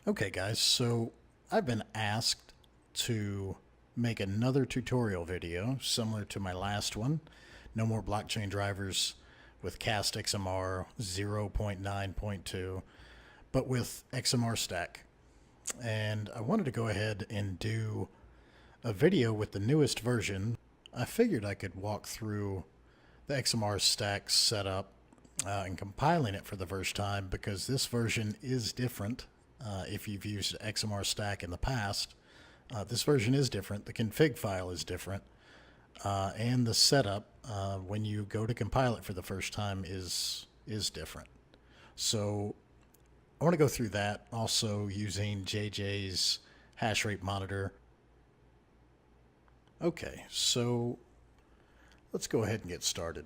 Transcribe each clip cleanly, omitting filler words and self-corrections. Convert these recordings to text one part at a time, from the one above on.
Okay guys, so I've been asked to make another tutorial video similar to my last one, No More Blockchain Drivers with Cast XMR 0.9.2, but with XMR-Stak. And I wanted to go ahead and do a video with the newest version. I figured I could walk through the XMR-Stak setup and compiling it for the first time, because this version is different. If you've used XMR-Stak in the past, this version is different. The config file is different, and the setup when you go to compile it for the first time is different. So I want to go through that, also using JJ's hash rate monitor. Okay, so let's go ahead and get started.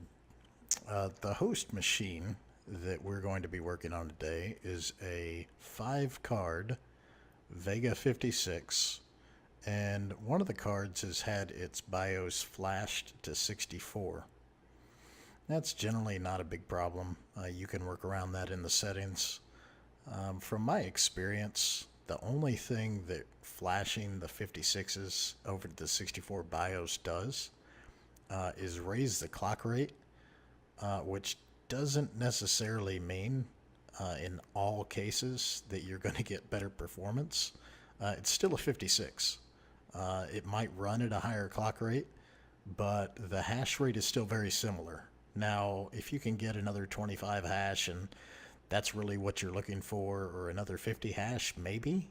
The host machine that we're going to be working on today is a 5-card Vega 56, and one of the cards has had its BIOS flashed to 64. That's generally not a big problem. You can work around that in the settings. From my experience, the only thing that flashing the 56s over to the 64 BIOS does is raise the clock rate, which doesn't necessarily mean in all cases that you're going to get better performance. It's still a 56. It might run at a higher clock rate, but the hash rate is still very similar. Now, if you can get another 25 hash and that's really what you're looking for, or another 50 hash maybe,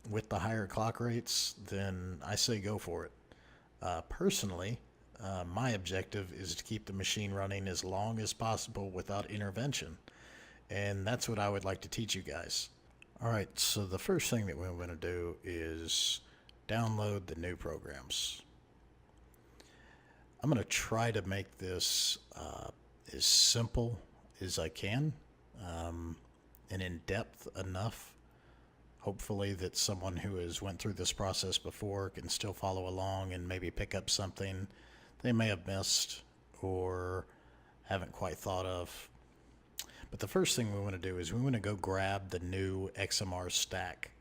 with the higher clock rates, then I say go for it. Personally, my objective is to keep the machine running as long as possible without intervention, and that's what I would like to teach you guys. Alright, so the first thing that we're going to do is download the new programs. I'm going to try to make this as simple as I can, and in-depth enough, hopefully, that someone who has went through this process before can still follow along and maybe pick up something they may have missed or haven't quite thought of. But the first thing we want to do is we want to go grab the new XMR-Stak.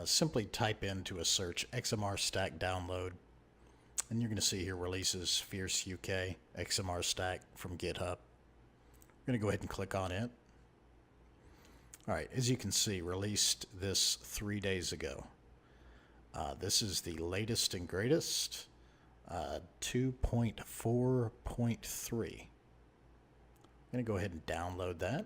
Simply type into a search XMR-Stak download, and you're going to see here releases Fierce UK XMR-Stak from GitHub. We're going to go ahead and click on it. Alright, as you can see, released this 3 days ago. This is the latest and greatest, 2.4.3. I'm going to go ahead and download that.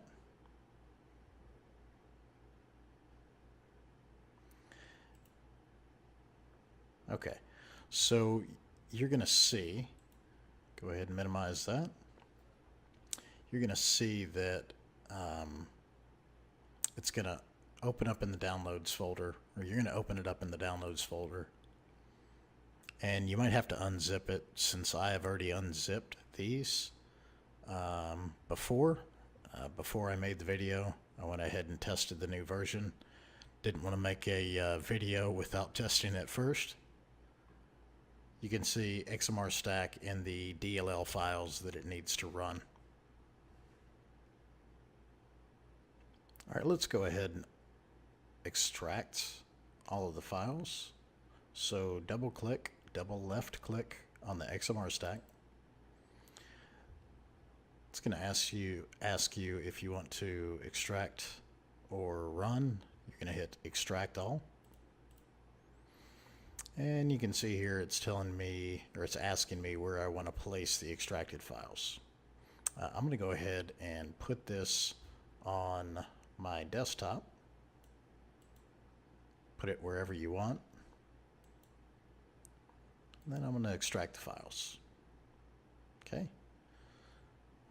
Okay, so you're going to see, go ahead and minimize that. You're going to see that it's going to open up in the downloads folder, or you're going to open it up in the downloads folder. And you might have to unzip it, since I have already unzipped these before I made the video. I went ahead and tested the new version. Didn't want to make a video without testing it first. You can see XMR-Stak in the DLL files that it needs to run. Alright, let's go ahead and extract all of the files. So double left click on the XMR-Stak. It's going to ask you if you want to extract or run. You're going to hit extract all. And you can see here it's telling me, or it's asking me, where I want to place the extracted files. I'm going to go ahead and put this on my desktop. Put it wherever you want. And then I'm going to extract the files. Okay.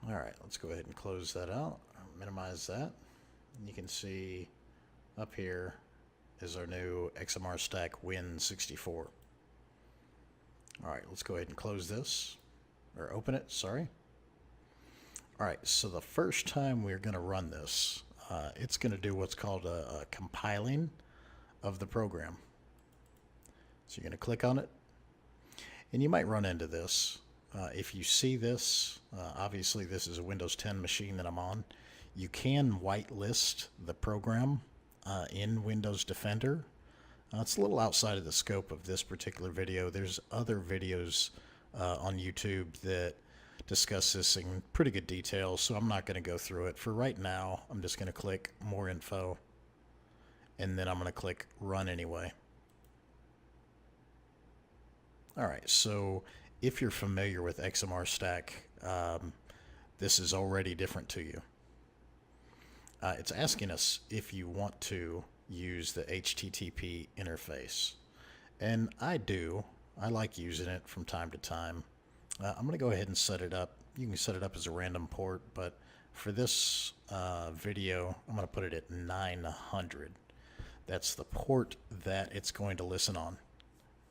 Alright, let's go ahead and close that out. Minimize that. And you can see up here is our new XMR-Stak Win64. Alright, let's go ahead and close this, or open it, sorry. Alright, so the first time we're going to run this, it's going to do what's called a compiling of the program. So you're going to click on it, and you might run into this. If you see this, obviously this is a Windows 10 machine that I'm on. You can whitelist the program in Windows Defender. It's a little outside of the scope of this particular video. There's other videos on YouTube that discuss this in pretty good detail, so I'm not going to go through it. For right now, I'm just going to click More Info, and then I'm going to click Run Anyway. Alright, so if you're familiar with XMR-Stak, this is already different to you. It's asking us if you want to use the HTTP interface. And I do. I like using it from time to time. I'm going to go ahead and set it up. You can set it up as a random port, but for this video, I'm going to put it at 900. That's the port that it's going to listen on.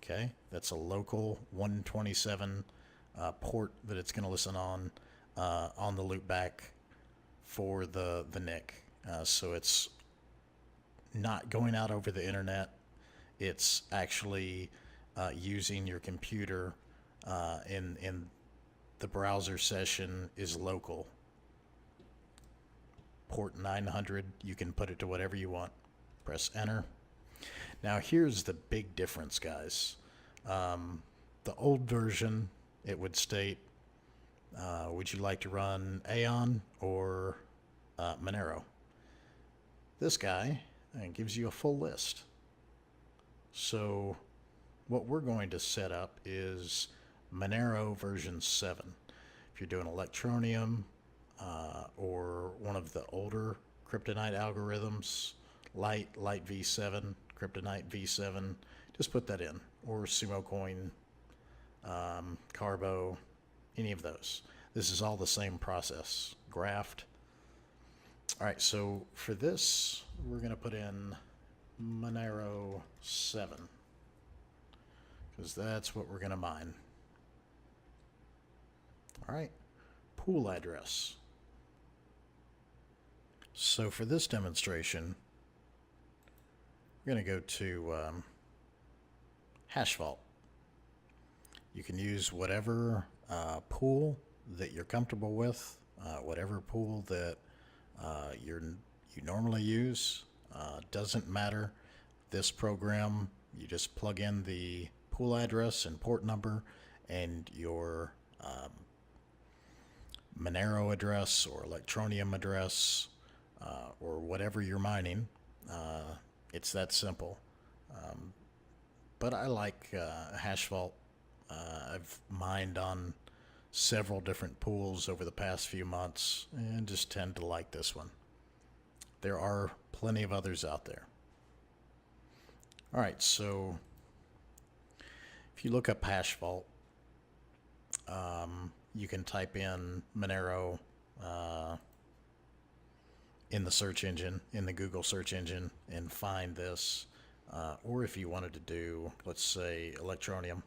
Okay, that's a local 127 port that it's going to listen on the loopback for the NIC. So it's not going out over the internet. It's actually using your computer in the browser session is local. Port 900, you can put it to whatever you want. Press enter. Now here's the big difference, guys. The old version, it would state, would you like to run Aeon or Monero? This guy gives you a full list. So what we're going to set up is Monero version 7. If you're doing Electroneum or one of the older Crytonight algorithms, Light V7, Crytonight V7, just put that in. Or Sumo Coin, Carbo, any of those. This is all the same process. Graphed. Alright, so for this, we're going to put in Monero 7. Because that's what we're going to mine. Alright, pool address. So for this demonstration, we're going to go to hash vault. You can use whatever pool that you're comfortable with, whatever pool that you normally use. Doesn't matter. This program, you just plug in the pool address and port number and your Monero address or Electroneum address or whatever you're mining. It's that simple. But I like hash vault. I've mined on several different pools over the past few months and just tend to like this one. There are plenty of others out there. Alright, so if you look up hash vault, you can type in Monero in the search engine, in the Google search engine, and find this. Or if you wanted to do, let's say, Electroneum.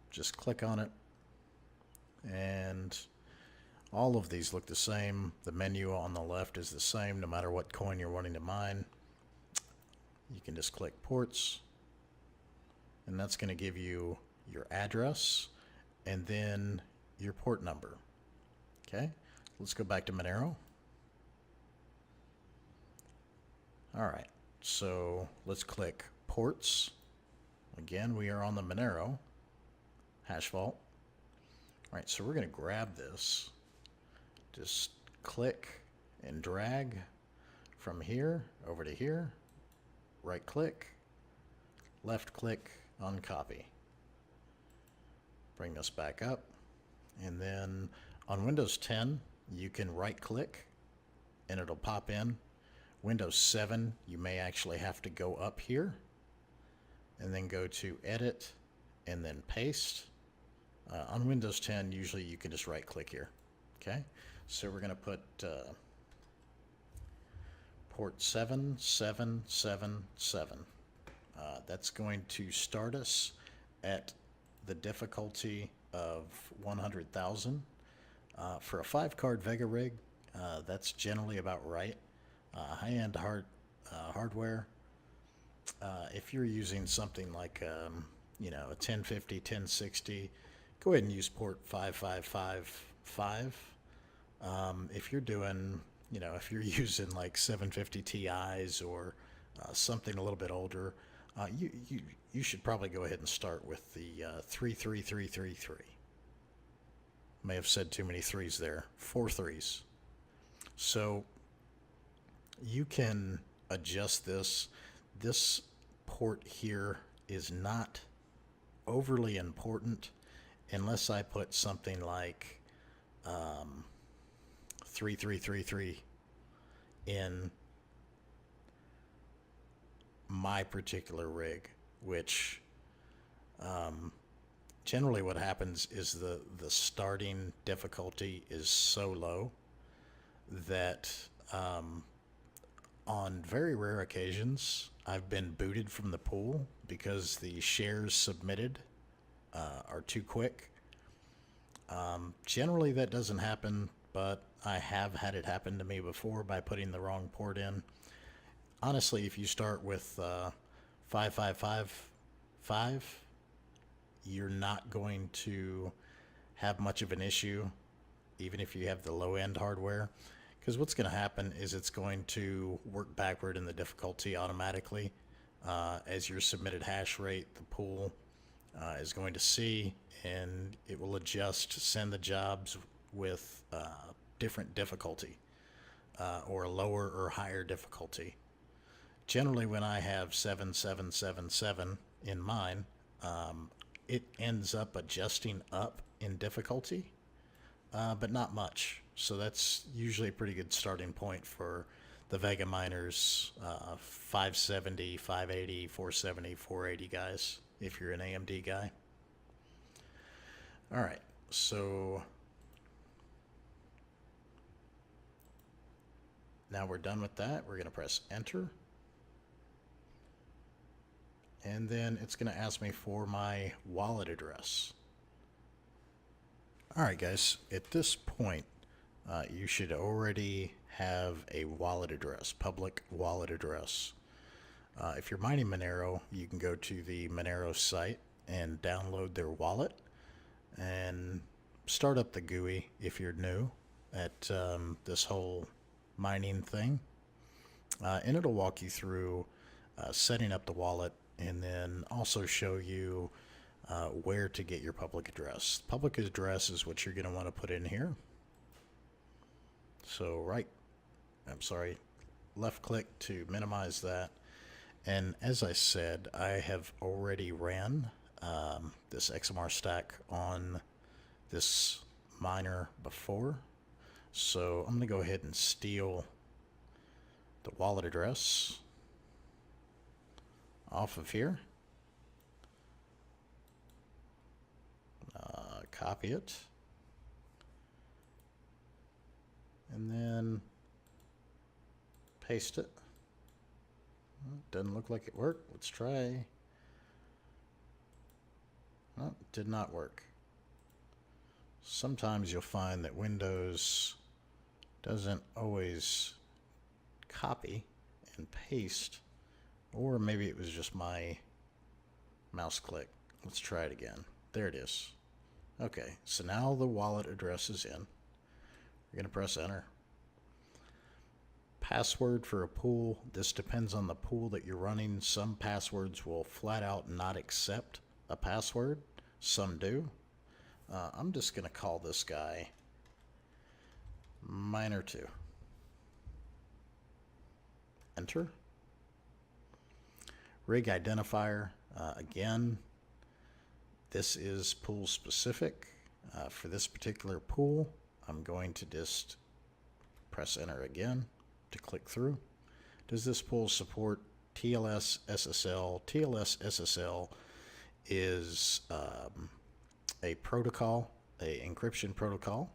Just click on it, and all of these look the same. The menu on the left is the same no matter what coin you're wanting to mine. You can just click ports, and that's going to give you your address and then your port number. Okay, let's go back to Monero. Alright, so let's click ports. Again, we are on the Monero hash vault. Alright, so we're going to grab this. Just click and drag from here over to here. Right click, left click on copy. Bring this back up. And then on Windows 10, you can right click and it'll pop in. Windows 7, you may actually have to go up here and then go to edit and then paste. On Windows 10, usually you can just right click here. Okay, so we're going to put port 7777. That's going to start us at the difficulty of 100,000. For a 5-card Vega rig, that's generally about right. High-end hardware. If you're using something like a 1050, 1060, go ahead and use port 5555. If you're doing, if you're using like 750 Ti's or something a little bit older, you should probably go ahead and start with the 33333. May have said too many threes there. 4 threes. So you can adjust this. This port here is not overly important unless I put something like 3333 in my particular rig, which generally what happens is the starting difficulty is so low that on very rare occasions I've been booted from the pool because the shares submitted are too quick. Generally that doesn't happen, but I have had it happen to me before by putting the wrong port in. Honestly, if you start with 5555, you're not going to have much of an issue, even if you have the low-end hardware, because what's going to happen is it's going to work backward in the difficulty automatically. As your submitted hash rate, the pool is going to see, and it will adjust, send the jobs with different difficulty or a lower or higher difficulty. Generally, when I have 7777 in mine, it ends up adjusting up in difficulty, but not much. So that's usually a pretty good starting point for the Vega miners, 570, 580, 470, 480 guys, if you're an AMD guy. All right, so now we're done with that. We're going to press enter. And then it's going to ask me for my wallet address. All right, guys, at this point, you should already have a wallet address, public wallet address. If you're mining Monero, you can go to the Monero site and download their wallet and start up the GUI if you're new at this whole mining thing. And it'll walk you through setting up the wallet, and then also show you where to get your public address. Public address is what you're going to want to put in here. So left click to minimize that. And as I said, I have already ran this XMR-Stak on this miner before. So I'm going to go ahead and steal the wallet address off of here, copy it, and then paste it. Doesn't look like it worked. Let's try. Oh, it did not work. Sometimes you'll find that Windows doesn't always copy and paste, or maybe it was just my mouse click. Let's try it again. There it is. Okay, so now the wallet address is in. We're going to press enter. Password for a pool. This depends on the pool that you're running. Some passwords will flat out not accept a password. Some do. I'm just going to call this guy Miner2. Enter. Rig identifier, again, this is pool specific. For this particular pool, I'm going to just press enter again to click through. Does this pool support TLS SSL? TLS SSL is a protocol, a encryption protocol.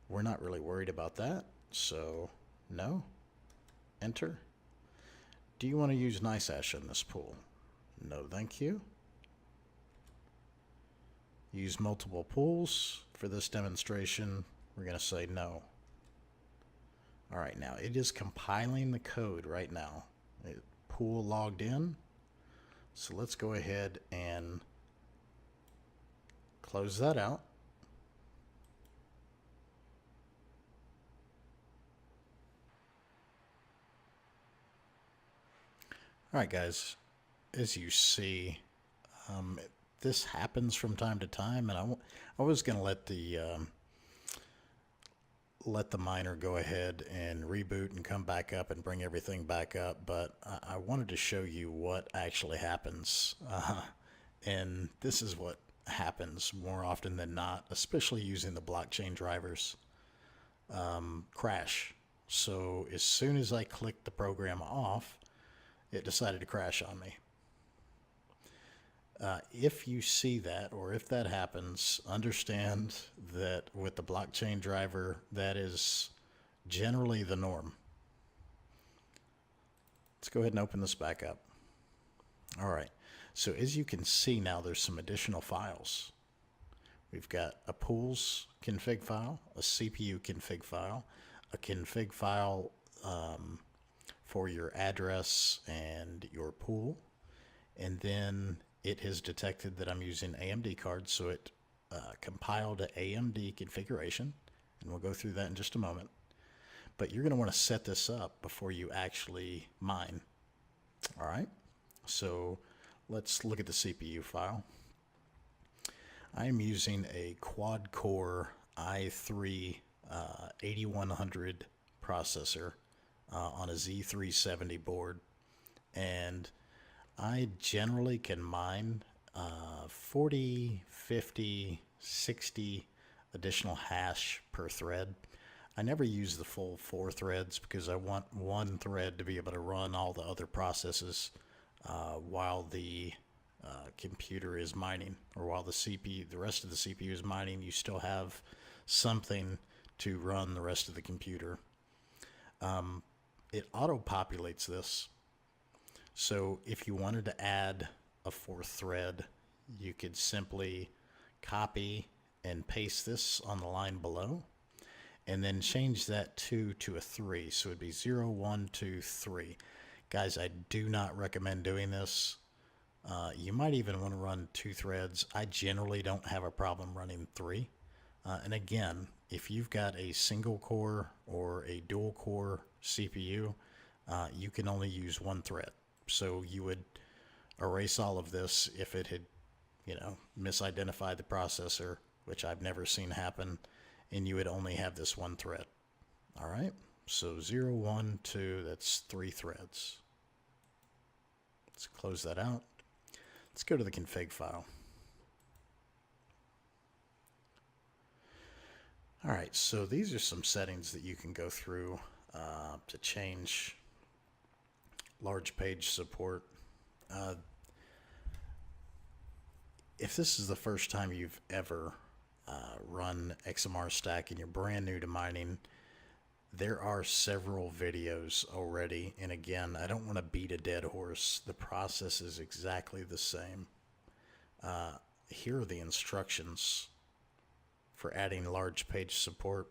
We're not really worried about that, so no. Enter. Do you want to use NiceHash in this pool? No, thank you. Use multiple pools. For this demonstration, we're going to say no. All right, now it is compiling the code right now. Pool logged in. So let's go ahead and close that out. All right, guys, as you see, this happens from time to time, and I was going to let the miner go ahead and reboot and come back up and bring everything back up, but I wanted to show you what actually happens. And this is what happens more often than not, especially using the blockchain drivers. Crash. So as soon as I clicked the program off, it decided to crash on me. If you see that, or if that happens, understand that with the blockchain driver, that is generally the norm. Let's go ahead and open this back up. All right, so as you can see now, there's some additional files. We've got a pools config file, a CPU config file, a config file for your address and your pool, and then it has detected that I'm using AMD cards, so it compiled an AMD configuration, and we'll go through that in just a moment. But you're going to want to set this up before you actually mine. All right, so let's look at the CPU file. I'm using a quad-core i3 8100 processor on a Z370 board, and I generally can mine 40, 50, 60 additional hash per thread. I never use the full 4 threads because I want one thread to be able to run all the other processes while the computer is mining, or while the rest of the CPU is mining. You still have something to run the rest of the computer. It auto-populates this. So if you wanted to add a 4th thread, you could simply copy and paste this on the line below, and then change that 2 to a 3. So it'd be 0, 1, 2, 3. Guys, I do not recommend doing this. You might even want to run 2 threads. I generally don't have a problem running 3. And again, if you've got a single core or a dual core CPU, you can only use 1 thread. So you would erase all of this if it had, misidentified the processor, which I've never seen happen, and you would only have this 1 thread. All right, so 0, 1, 2, that's 3 threads. Let's close that out. Let's go to the config file. All right, so these are some settings that you can go through to change large page support. If this is the first time you've ever run XMR-Stak and you're brand new to mining, there are several videos already. And again, I don't want to beat a dead horse. The process is exactly the same. Here are the instructions for adding large page support.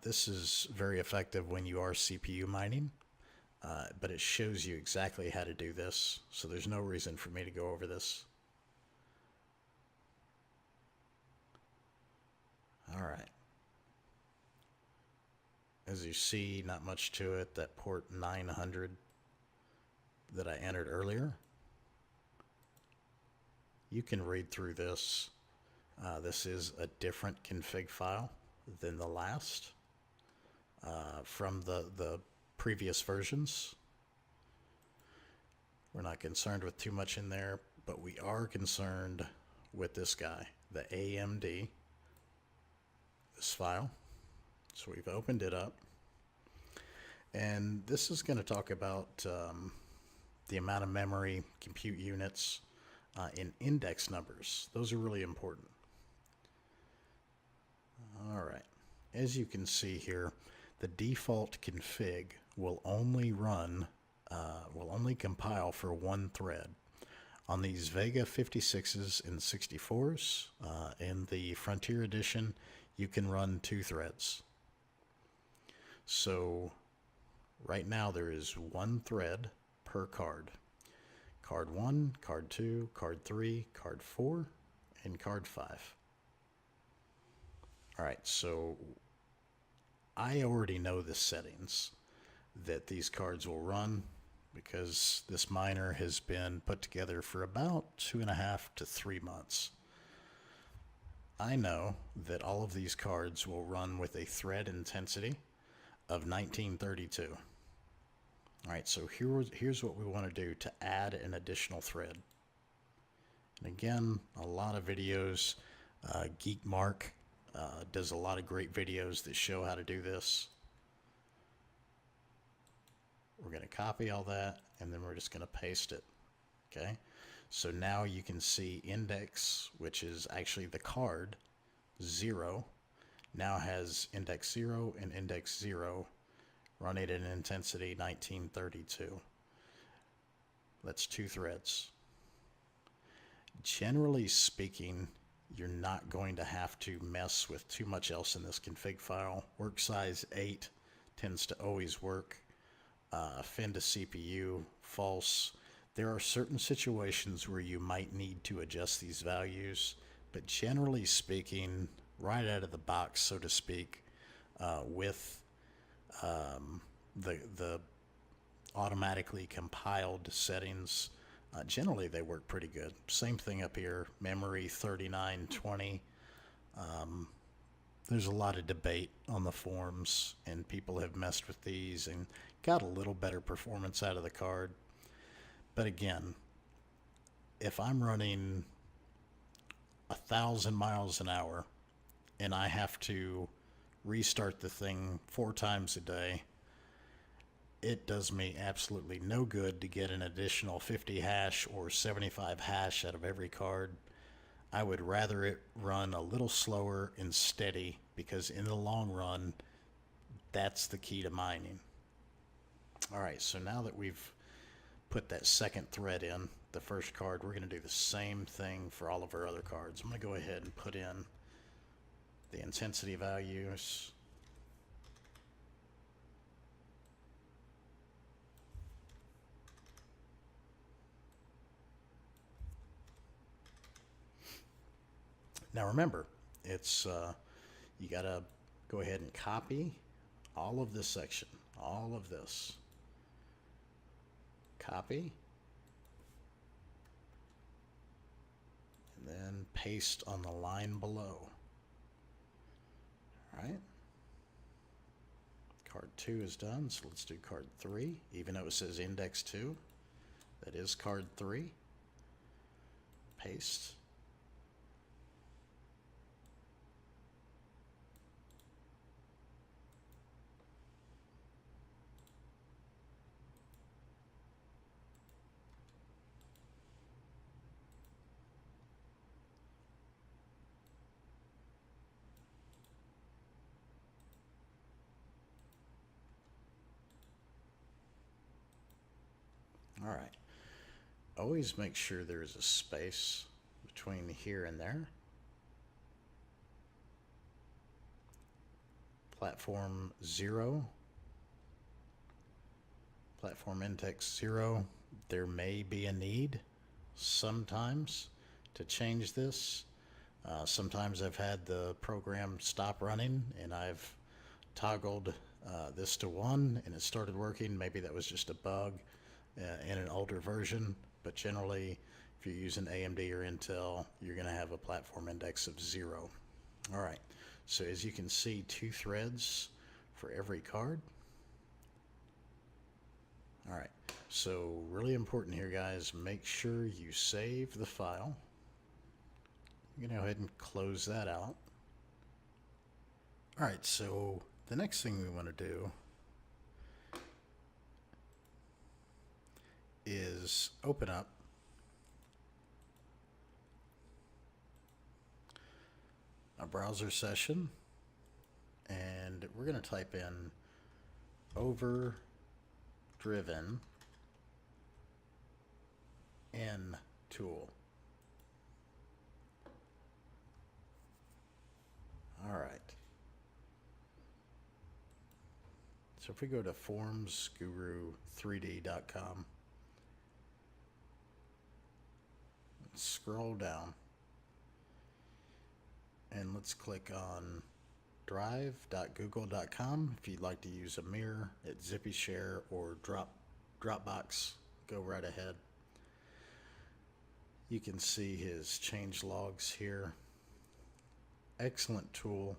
This is very effective when you are CPU mining, but it shows you exactly how to do this, so there's no reason for me to go over this. All right. As you see, not much to it. That port 900 that I entered earlier, you can read through this. This is a different config file than the last from the previous versions. We're not concerned with too much in there, but we are concerned with this guy, the AMD, this file. So we've opened it up, and this is going to talk about the amount of memory, compute units, and index numbers. Those are really important. All right, as you can see here, the default config will only compile for 1 thread. On these Vega 56s and 64s, in the Frontier Edition, you can run 2 threads. So right now there is 1 thread per card. Card 1, card 2, card 3, card 4, and card 5. All right, so I already know the settings that these cards will run. because this miner has been put together for about 2.5 to 3 months. I know that all of these cards will run with a thread intensity of 1932. All right, so here's what we want to do to add an additional thread. And again, a lot of videos, Geek Mark does a lot of great videos that show how to do this. We're going to copy all that, and then we're just going to paste it. Okay, so now you can see index, which is actually the card, 0, now has index 0 and index 0 running at an intensity 1932. That's 2 threads. Generally speaking, you're not going to have to mess with too much else in this config file. Work size 8 tends to always work. Fin to CPU, false. There are certain situations where you might need to adjust these values, but generally speaking, right out of the box, so to speak, with the automatically compiled settings, generally they work pretty good. Same thing up here, memory 3920. There's a lot of debate on the forums, and people have messed with these and got a little better performance out of the card. But again, if I'm running 1,000 miles an hour and I have to restart the thing 4 times a day, it does me absolutely no good to get an additional 50 hash or 75 hash out of every card. I would rather it run a little slower and steady, because in the long run, that's the key to mining. All right, so now that we've put that second thread in the first card, we're going to do the same thing for all of our other cards. I'm going to go ahead and put in the intensity values. Now remember, it's you got to go ahead and copy all of this section, all of this. Copy, and then paste on the line below. All right. Card 2 is done, so let's do card 3. Even though it says index 2, that is card 3. Paste. All right. Always make sure there is a space between here and there. Platform 0. Platform index 0. There may be a need sometimes to change this. Sometimes I've had the program stop running and I've toggled this to 1 and it started working. Maybe that was just a bug in an older version, but generally if you're using AMD or Intel, you're going to have a platform index of 0. All right, so as you can see, 2 threads for every card. All right, so really important here, guys, make sure you save the file. You can go ahead and close that out. All right, so the next thing we want to do is open up a browser session, and we're going to type in OverdriveNTool. All right. So if we go to formsguru3d.com, scroll down, and let's click on drive.google.com if you'd like to use a mirror at ZippyShare or Dropbox, go right ahead. You can see his change logs here. Excellent tool.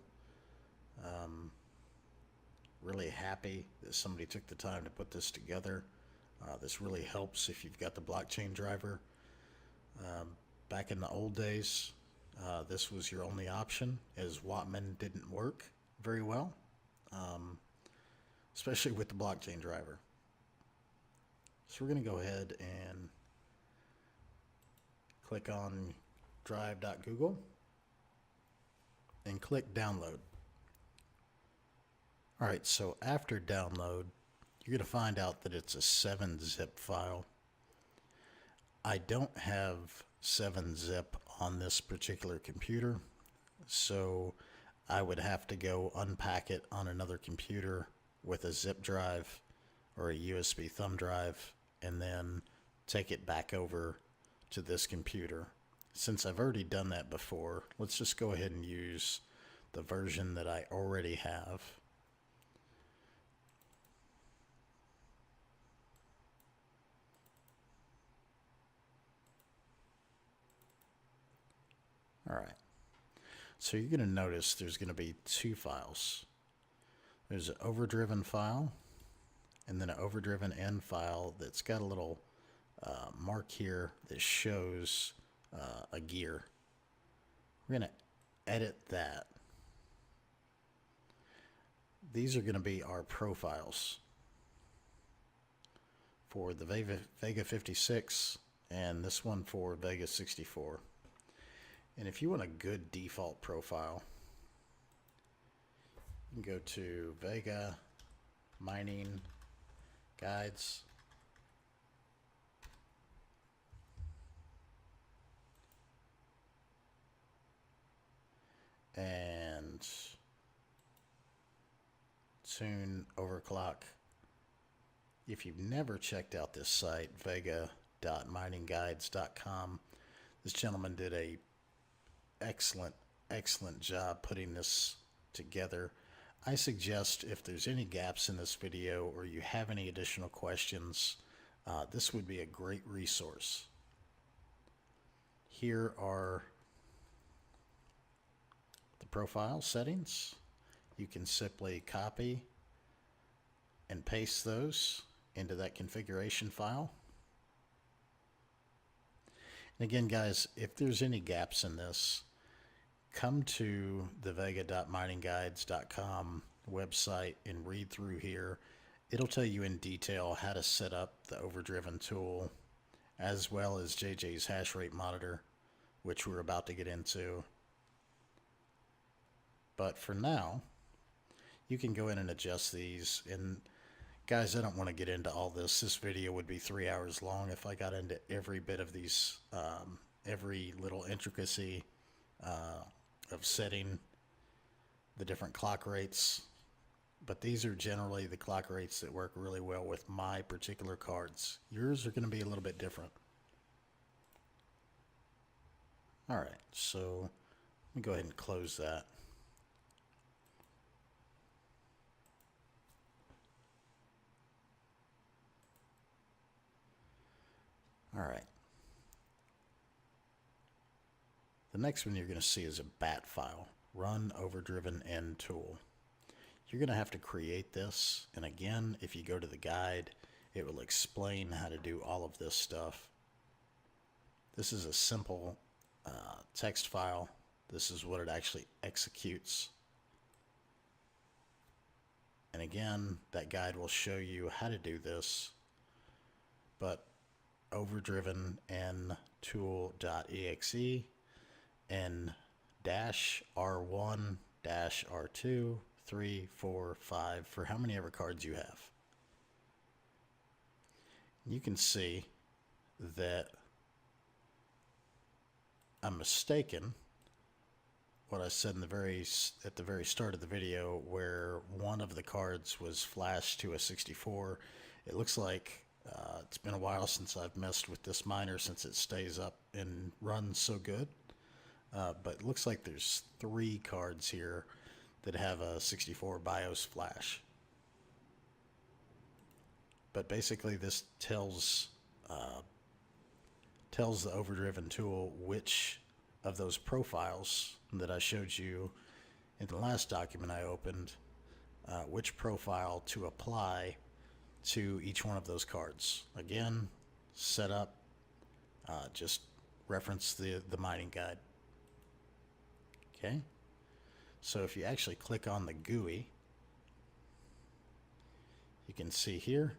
Really happy that somebody took the time to put this together. This really helps if you've got the blockchain driver. Back in the old days, this was your only option, as Wattman didn't work very well, especially with the blockchain driver. So we're going to go ahead and click on drive.google and click download. Alright, so after download, you're going to find out that it's a 7-zip file. I don't have 7-zip on this particular computer, so I would have to go unpack it on another computer with a zip drive or a USB thumb drive and then take it back over to this computer. Since I've already done that before, let's just go ahead and use the version that I already have. Alright, so you're going to notice there's going to be two files. There's an overdriven file and then an overdriven end file that's got a little mark here that shows a gear. We're going to edit that. These are going to be our profiles for the Vega 56 and this one for Vega 64. And if you want a good default profile, you can go to Vega Mining Guides. And Tune Overclock. If you've never checked out this site, vega.miningguides.com, this gentleman did a excellent job putting this together. I suggest if there's any gaps in this video or you have any additional questions, this would be a great resource. Here are the profile settings. You can simply copy and paste those into that configuration file. And again, guys, if there's any gaps in this, come to the vega.miningguides.com website and read through here. It'll tell you in detail how to set up the overdriven tool, as well as JJ's hash rate monitor, which we're about to get into. But for now, you can go in and adjust these. And guys, I don't want to get into all this. This video would be 3 hours long if I got into every bit of these, every little intricacy of setting the different clock rates. But these are generally the clock rates that work really well with my particular cards. Yours are going to be a little bit different. All right, so let me go ahead and close that. All right. The next one you're going to see is a bat file, run overdriven end tool. You're going to have to create this, and again, if you go to the guide, it will explain how to do all of this stuff. This is a simple text file. This is what it actually executes. And again, that guide will show you how to do this, but overdriven n tool.exe and -r1 -r2 3 4 5 for how many ever cards you have. You can see that I'm mistaken what I said in at the very start of the video, where one of the cards was flashed to a 64. It looks like it's been a while since I've messed with this miner, since it stays up and runs so good. But it looks like there's 3 cards here that have a 64 BIOS flash. but basically this tells the OverdriveNTool which of those profiles that I showed you in the last document I opened, which profile to apply to each one of those cards. Again, setup, just reference the mining guide. Okay, so if you actually click on the GUI, you can see here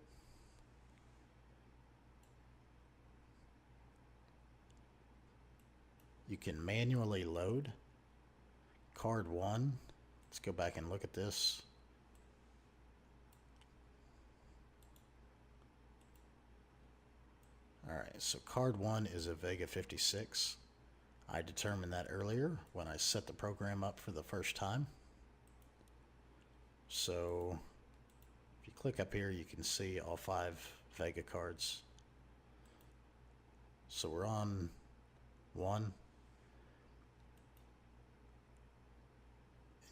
you can manually load card 1. Let's go back and look at this. Alright, so card 1 is a Vega 56. I determined that earlier when I set the program up for the first time. So if you click up here, you can see all 5 Vega cards. So we're on 1.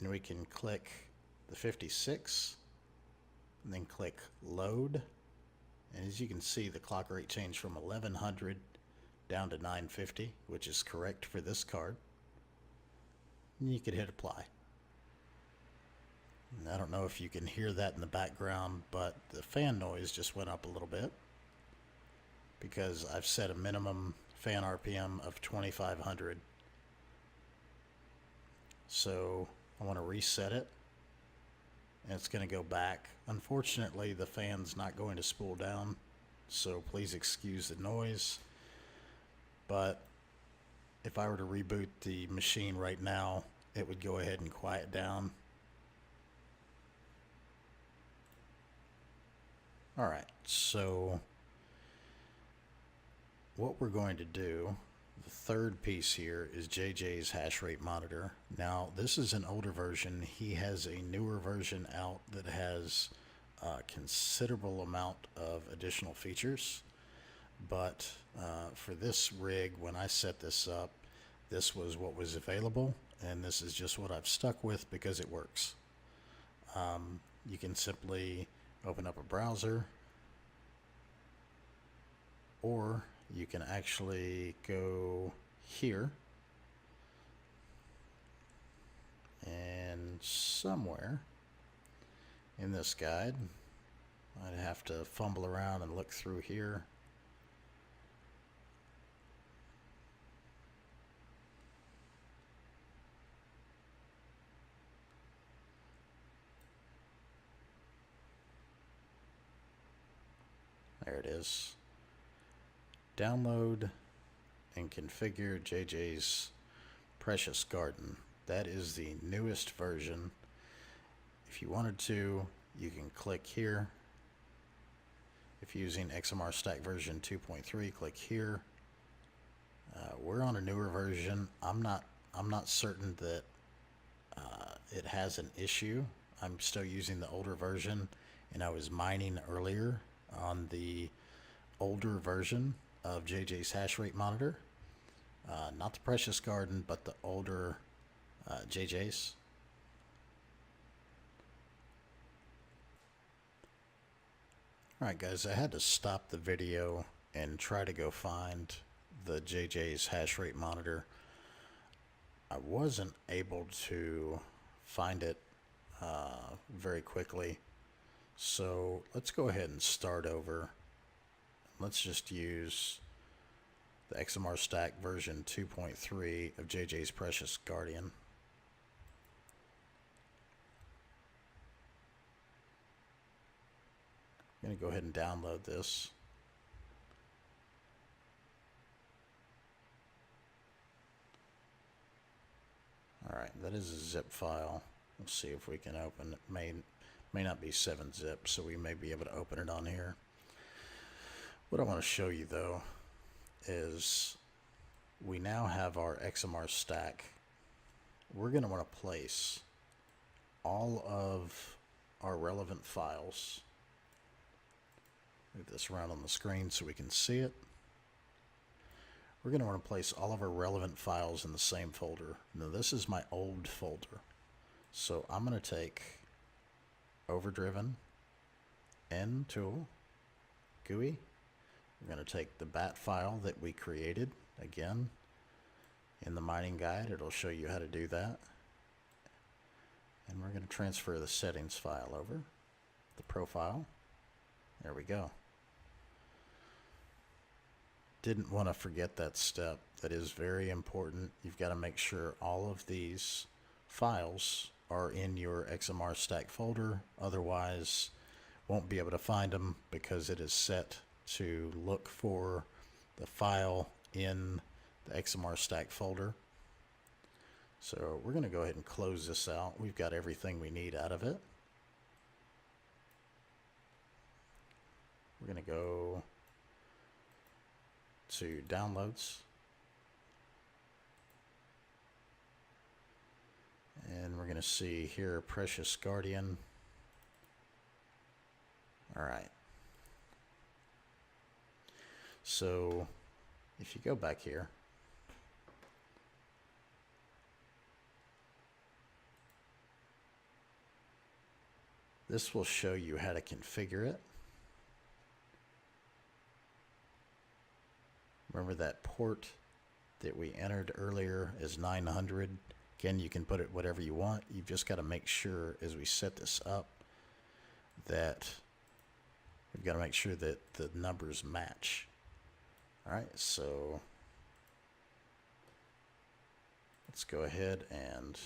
And we can click the 56 and then click load. And as you can see, the clock rate changed from 1100 down to 950, which is correct for this card. And you could hit apply. And I don't know if you can hear that in the background, but the fan noise just went up a little bit because I've set a minimum fan RPM of 2500. So I want to reset it, and it's going to go back. Unfortunately, the fan's not going to spool down, so please excuse the noise. But if I were to reboot the machine right now, it would go ahead and quiet down. Alright, so what we're going to do, the third piece here, is JJ's hash rate monitor. Now, this is an older version. He has a newer version out that has a considerable amount of additional features. But for this rig, when I set this up, this was what was available, and this is just what I've stuck with because it works. You can simply open up a browser, or you can actually go here, and somewhere in this guide, I'd have to fumble around and look through here. There it is. Download and configure JJ's Precious Garden. That is the newest version. If you wanted to, you can click here. If you're using XMR-Stak version 2.3, click here. We're on a newer version. I'm not certain that it has an issue. I'm still using the older version, and I was mining earlier on the older version of JJ's hash rate monitor. Not the Precious Garden, but the older JJ's. Alright guys, I had to stop the video and try to go find the JJ's hash rate monitor. I wasn't able to find it very quickly. So let's go ahead and start over. Let's just use the XMR-Stak version 2.3 of JJ's Precious Guardian. I'm going to go ahead and download this. Alright, that is a zip file. Let's see if we can open it. May not be 7-zip, so we may be able to open it on here. What I want to show you though is we now have our XMR-Stak. We're going to want to place all of our relevant files. Move this around on the screen so we can see it. We're going to want to place all of our relevant files in the same folder. Now this is my old folder. So I'm going to take OverdriveNTool, GUI. We're going to take the bat file that we created. Again, in the mining guide, it'll show you how to do that. And we're going to transfer the settings file over, the profile. There we go. Didn't want to forget that step. That is very important. You've got to make sure all of these files are in your XMR-Stak folder. Otherwise, won't be able to find them because it is set to look for the file in the XMR-Stak folder. So we're going to go ahead and close this out. We've got everything we need out of it. We're going to go to downloads. And we're going to see here Precious Guardian. All right. So if you go back here, this will show you how to configure it. Remember that port that we entered earlier is 900. Again, you can put it whatever you want. You've just got to make sure as we set this up that we've got to make sure that the numbers match. All right, so let's go ahead and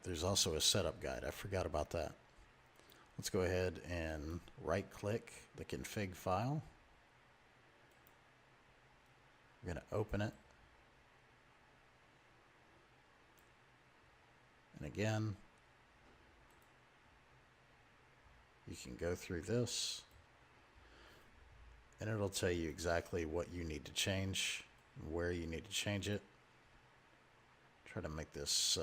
there's also a setup guide. I forgot about that. Let's go ahead and right-click the config file. We're going to open it. And again, you can go through this, and it'll tell you exactly what you need to change, and where you need to change it. Try to make this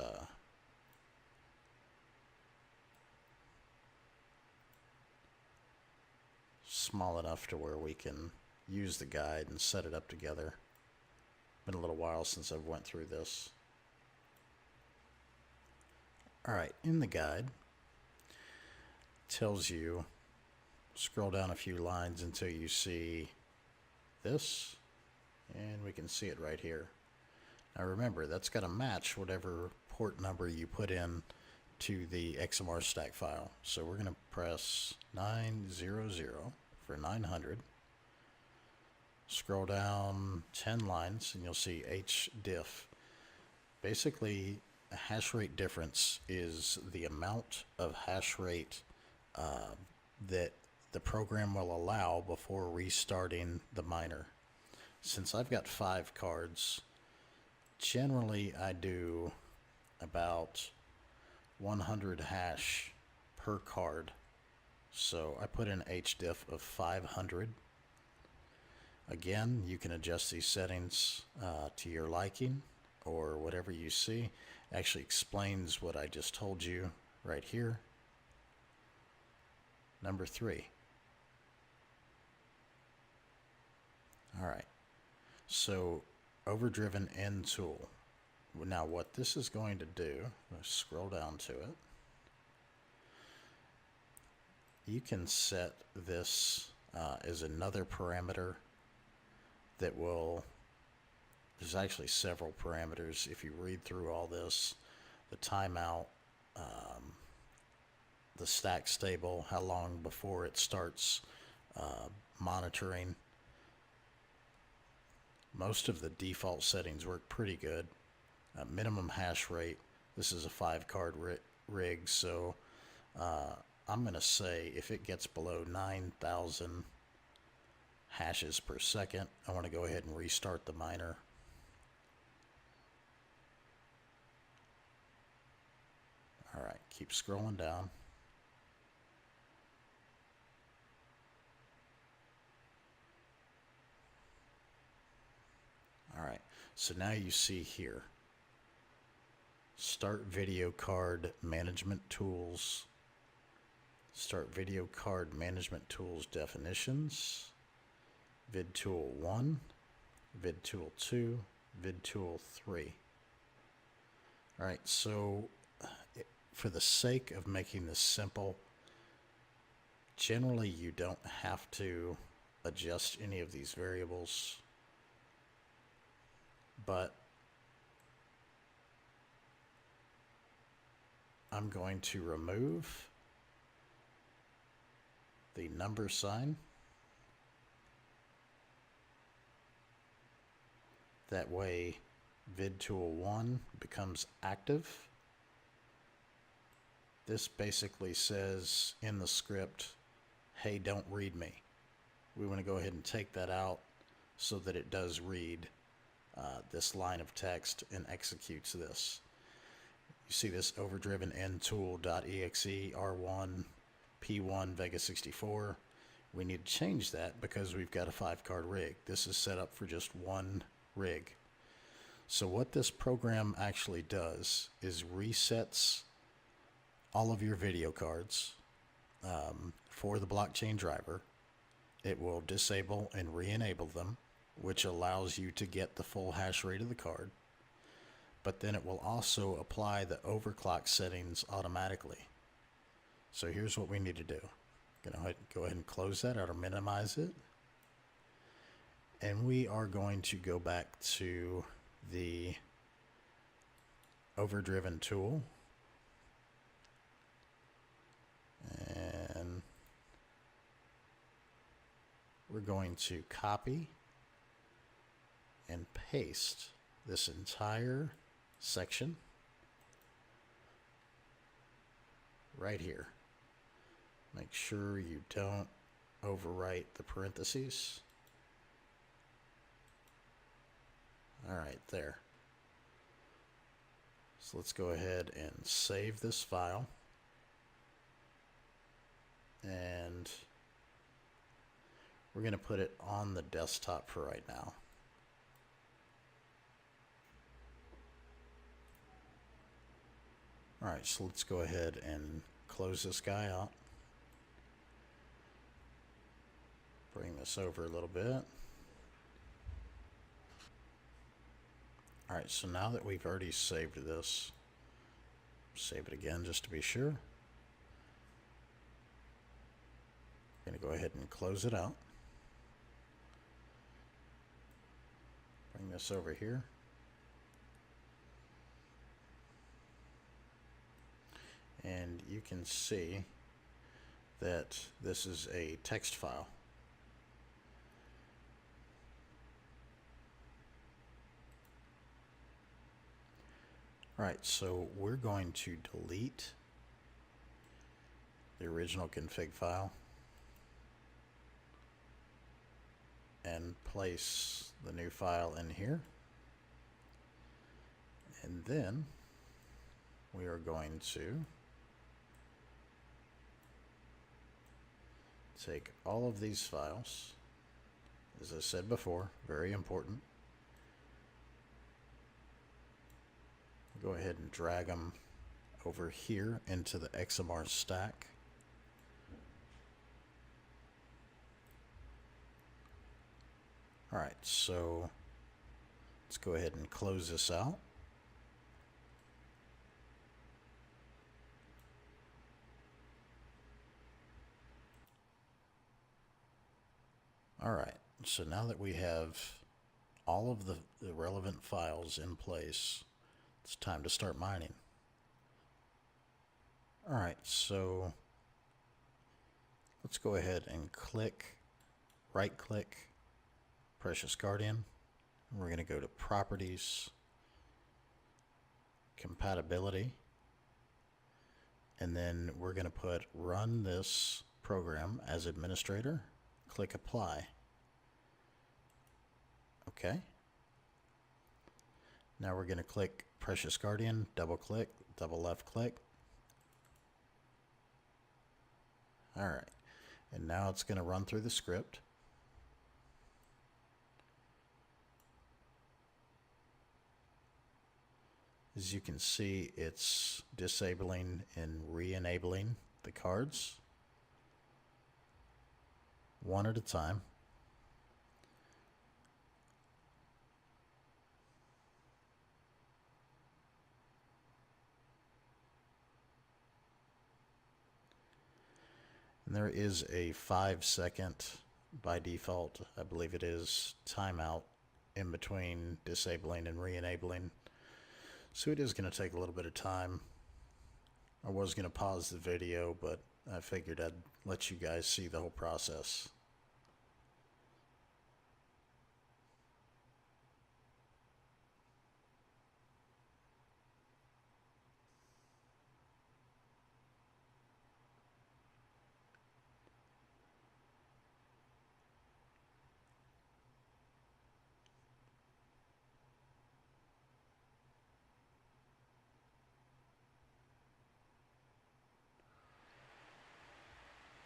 small enough to where we can use the guide and set it up together. Been a little while since I've went through this. All right, in the guide, tells you, scroll down a few lines until you see this, and we can see it right here. Now remember, that's got to match whatever port number you put in to the XMR-Stak file. So we're going to press 900 for 900. Scroll down 10 lines and you'll see HDiff. Basically, a hash rate difference is the amount of hash rate that the program will allow before restarting the miner. Since I've got 5 cards, generally I do about 100 hash per card. So I put in HDiff of 500. Again, you can adjust these settings to your liking or whatever you see. It actually explains what I just told you right here. Number 3. All right. So OverdriveNTool. Now what this is going to do, let's scroll down to it. You can set this as another parameter that will, there's actually several parameters. If you read through all this, the timeout, the stack stable, how long before it starts monitoring. Most of the default settings work pretty good. Minimum hash rate, this is a 5-card rig, so I'm going to say if it gets below 9,000 hashes per second, I want to go ahead and restart the miner. All right, keep scrolling down. All right, so now you see here, Start Video Card Management Tools, Start Video Card Management Tools Definitions, VidTool 1, VidTool 2, VidTool 3. All right, so for the sake of making this simple, generally you don't have to adjust any of these variables, but I'm going to remove the number sign. That way VidTool1 becomes active. This basically says in the script, hey, don't read me. We want to go ahead and take that out so that it does read this line of text and executes this. You see this OverdrivenNTool.exe R1 P1 Vega 64. We need to change that because we've got a 5-card rig. This is set up for just one rig. So what this program actually does is resets all of your video cards for the blockchain driver. It will disable and re-enable them, which allows you to get the full hash rate of the card. But then it will also apply the overclock settings automatically. So here's what we need to do. I'm going to go ahead and close that out or minimize it. And we are going to go back to the OverdrivenTool. And we're going to copy and paste this entire section right here. Make sure you don't overwrite the parentheses. All right, there. So let's go ahead and save this file. And we're going to put it on the desktop for right now. All right, so let's go ahead and close this guy out. Bring this over a little bit. All right, so now that we've already saved this, save it again just to be sure. I'm going to go ahead and close it out. Bring this over here. And you can see that this is a text file. All right, so we're going to delete the original config file and place the new file in here. And then we are going to take all of these files, as I said before, very important. Go ahead and drag them over here into the XMR-Stak. All right, so let's go ahead and close this out. All right, so now that we have all of the relevant files in place, it's time to start mining. All right, so let's go ahead and right-click Precious Guardian. We're going to go to Properties, Compatibility, and then we're going to put Run this program as administrator. Click Apply. Okay. Now we're going to click Precious Guardian, double click, double left click. All right. And now it's going to run through the script. As you can see, it's disabling and re-enabling the cards one at a time. And there is a 5-second by default, I believe it is, timeout in between disabling and re-enabling. So it is going to take a little bit of time. I was going to pause the video, but I figured I'd let you guys see the whole process.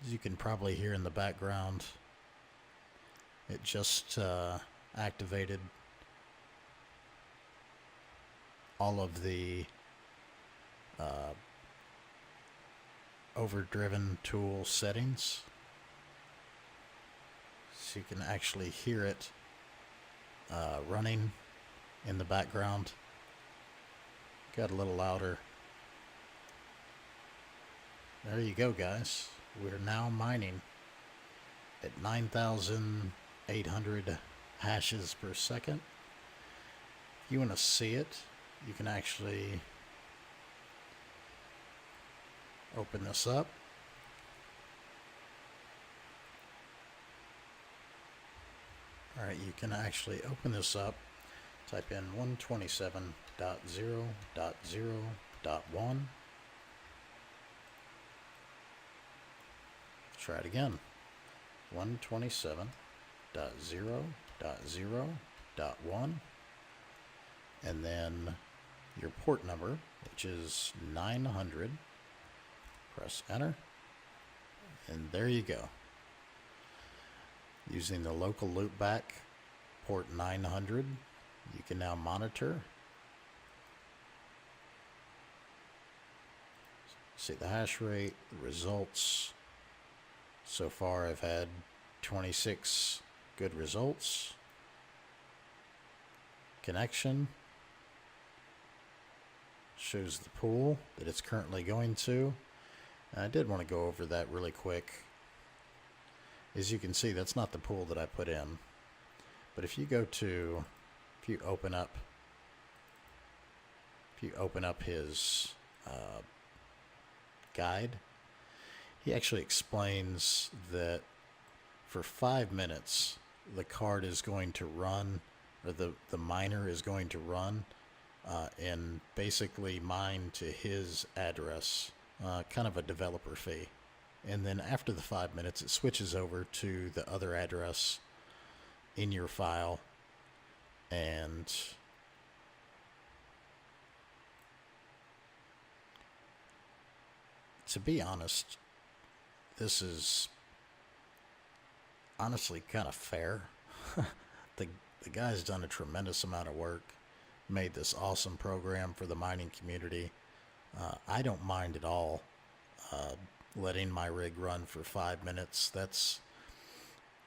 As you can probably hear in the background, it just activated all of the OverdriveNTool settings. So you can actually hear it running in the background. Got a little louder. There you go, guys. We're now mining at 9,800 hashes per second. If you want to see it, you can actually open this up. Alright, you can actually open this up, type in 127.0.0.1. Try it again. 127.0.0.1, and then your port number, which is 900. Press enter, and there you go. Using the local loopback port 900, you can now monitor. See the hash rate, the results. So far I've had 26 good results. Connection shows the pool that it's currently going to. And I did want to go over that really quick. As you can see, that's not the pool that I put in. But if you open up his guide, he actually explains that for 5 minutes the card is going to run, or the miner is going to run and basically mine to his address, kind of a developer fee. And then after the 5 minutes it switches over to the other address in your file, and to be honest, this is honestly kind of fair. The guy's done a tremendous amount of work, made this awesome program for the mining community. I don't mind at all letting my rig run for 5 minutes. That's,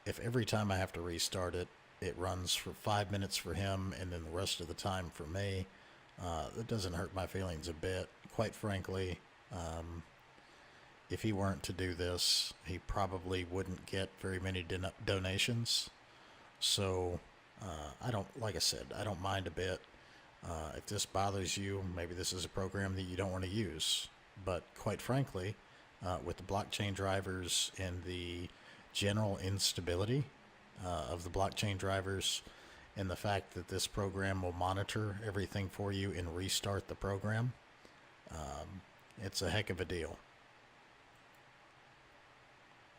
if every time I have to restart it, it runs for 5 minutes for him and then the rest of the time for me, it doesn't hurt my feelings a bit. Quite frankly, if he weren't to do this, he probably wouldn't get very many donations. So like I said, I don't mind a bit. If this bothers you, maybe this is a program that you don't want to use. But quite frankly, with the blockchain drivers and the general instability of the blockchain drivers, and the fact that this program will monitor everything for you and restart the program, it's a heck of a deal.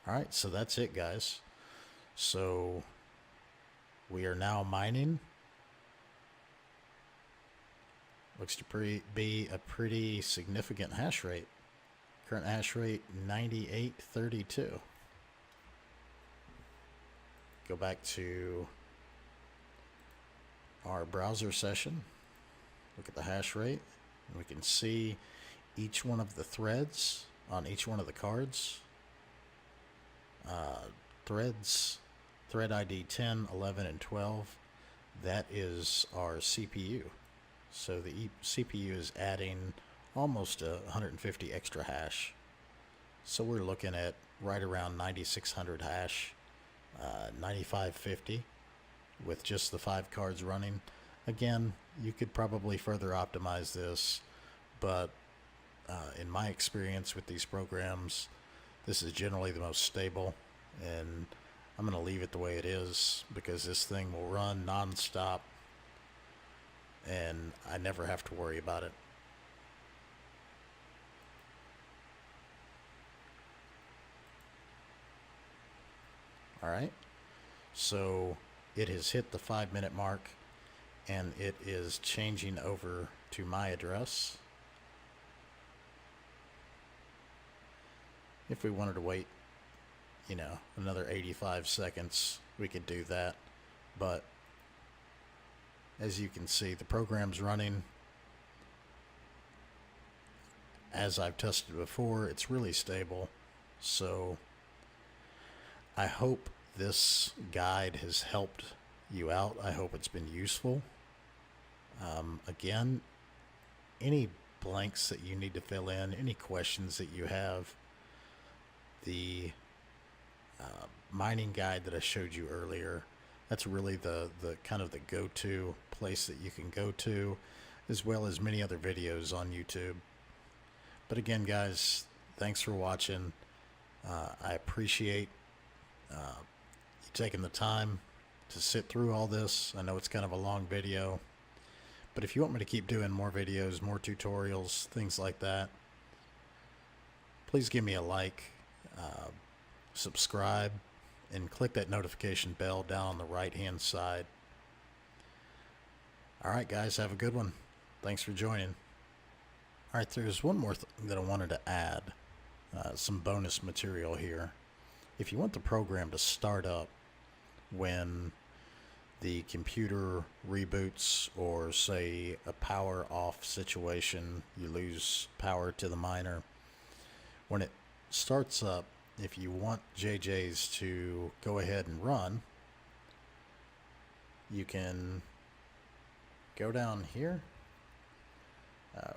Alright, so that's it, guys. So we are now mining. Looks to be a pretty significant hash rate. Current hash rate 9832. Go back to our browser session. Look at the hash rate. And we can see each one of the threads on each one of the cards. Thread ID 10, 11, and 12. That is our CPU. So the CPU is adding almost 150 extra hash So we're looking at right around 9600 hash, 9550 with just the 5 cards running. Again, you could probably further optimize this, but in my experience with these programs, this is generally the most stable, and I'm going to leave it the way it is because this thing will run non-stop and I never have to worry about it. Alright, so it has hit the 5-minute mark and it is changing over to my address. If we wanted to wait, you know, another 85 seconds, we could do that. But as you can see, the program's running. As I've tested before, it's really stable. So I hope this guide has helped you out. I hope it's been useful. Again, any blanks that you need to fill in, any questions that you have, the mining guide that I showed you earlier, that's really the kind of the go-to place that you can go to, as well as many other videos on YouTube. But again, guys, thanks for watching. I appreciate you taking the time to sit through all this. I know it's kind of a long video, but if you want me to keep doing more videos, more tutorials, things like that, please give me a like, subscribe, and click that notification bell down on the right hand side. Alright guys, have a good one. Thanks for joining. Alright, there's one more thing that I wanted to add, some bonus material here. If you want the program to start up when the computer reboots, or say a power off situation, you lose power to the miner, when it starts up, if you want JJs to go ahead and run, you can go down here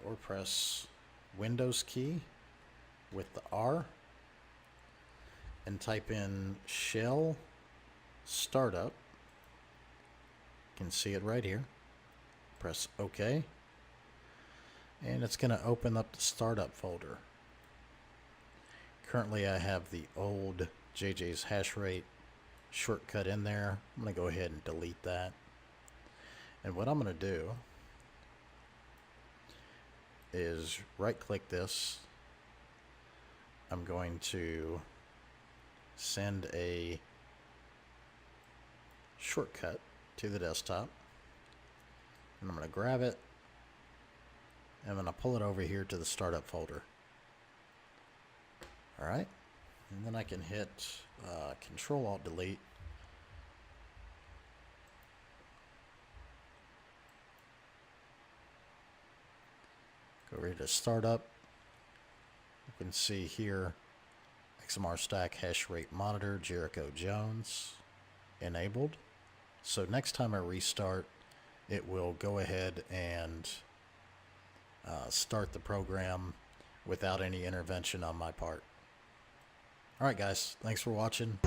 or press Windows key with the R and type in shell startup. You can see it right here. Press OK, and it's going to open up the startup folder. Currently I have the old JJ's hash rate shortcut in there. I'm going to go ahead and delete that. And what I'm going to do is right click this. I'm going to send a shortcut to the desktop, and I'm going to grab it and I'm going to pull it over here to the startup folder. Alright, and then I can hit Control-Alt-Delete. Go over to Startup. You can see here XMR-Stak hash rate monitor, Jericho Jones, enabled. So next time I restart, it will go ahead and start the program without any intervention on my part. Alright guys, thanks for watching.